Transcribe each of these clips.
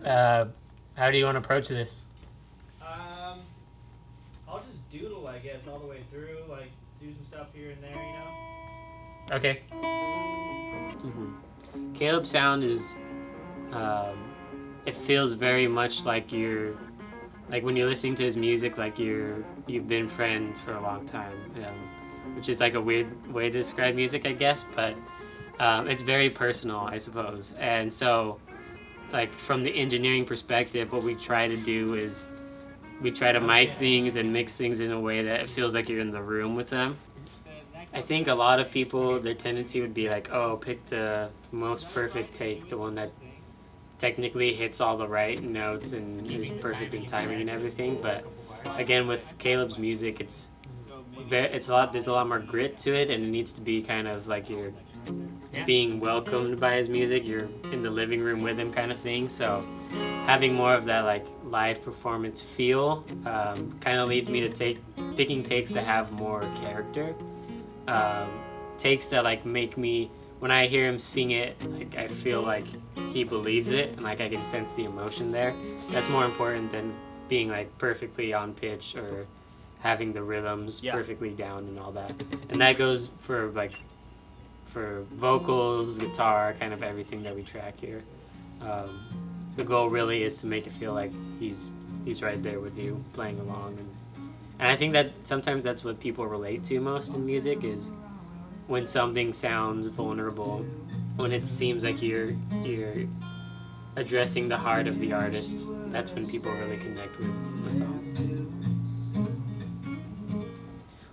How do you want to approach this? I'll just doodle, I guess, all the way through, like do some stuff here and there, you know. Okay. Caleb's sound is, it feels very much like you're, like when you're listening to his music, like you've been friends for a long time, which is like a weird way to describe music, I guess, but it's very personal, I suppose. And so, like from the engineering perspective, what we try to do is we try to mic things and mix things in a way that it feels like you're in the room with them. I think a lot of people, their tendency would be like, oh, pick the most perfect take, the one that technically hits all the right notes and is perfect in timing and everything. But again, with Caleb's music, it's a lot. There's a lot more grit to it, and it needs to be kind of like you're being welcomed by his music. You're in the living room with him, kind of thing. So having more of that like live performance feel kind of leads me to picking takes that have more character, um, takes that like make me, when I hear him sing it, like I feel like he believes it and like I can sense the emotion there. That's more important than being like perfectly on pitch or having the rhythms perfectly down and all that. And that goes for like for vocals, guitar, kind of everything that we track here. Um, the goal really is to make it feel like he's right there with you, playing along, and I think that sometimes that's what people relate to most in music is when something sounds vulnerable, when it seems like you're addressing the heart of the artist. That's when people really connect with the song.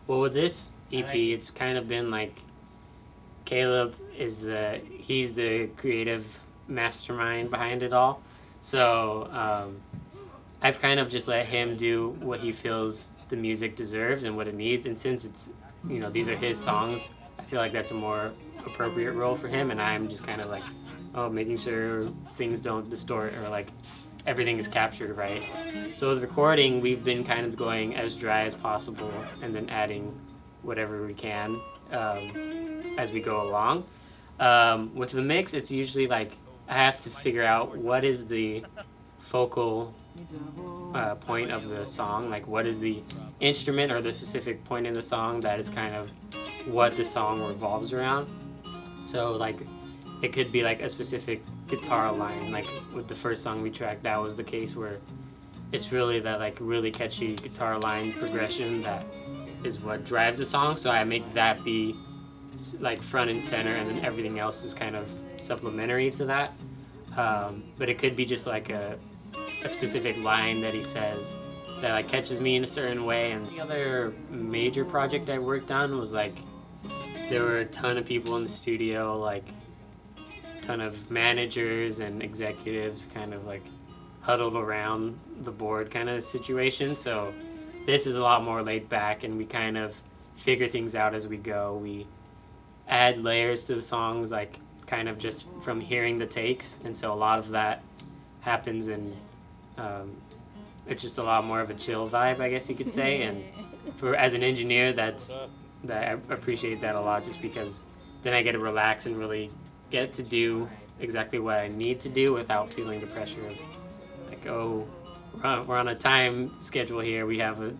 Well, with this EP, it's kind of been like Caleb he's the creative mastermind behind it all. So I've kind of just let him do what he feels the music deserves and what it needs. And since it's, these are his songs, I feel like that's a more appropriate role for him. And I'm just kind of like, making sure things don't distort or like everything is captured right. So with recording, we've been kind of going as dry as possible and then adding whatever we can as we go along. With the mix, it's usually like I have to figure out what is the focal point of the song, like what is the instrument or the specific point in the song that is kind of what the song revolves around. So like it could be like a specific guitar line, like with the first song we tracked, that was the case where it's really that like really catchy guitar line progression that is what drives the song. So I make that be like front and center, and then everything else is kind of supplementary to that. But it could be just like a specific line that he says that like catches me in a certain way. And the other major project I worked on was like there were a ton of people in the studio, like a ton of managers and executives kind of like huddled around the board kind of situation. So this is a lot more laid back and we kind of figure things out as we go. We add layers to the songs, like kind of just from hearing the takes, and so a lot of that happens and it's just a lot more of a chill vibe, I guess you could say. And for as an engineer, that I appreciate that a lot, just because then I get to relax and really get to do exactly what I need to do without feeling the pressure of like, oh, we're on a time schedule here, we have a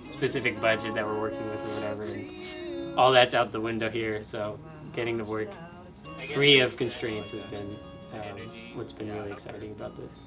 specific budget that we're working with or whatever, and all that's out the window here. So getting to work free of constraints has been what's been really exciting about this.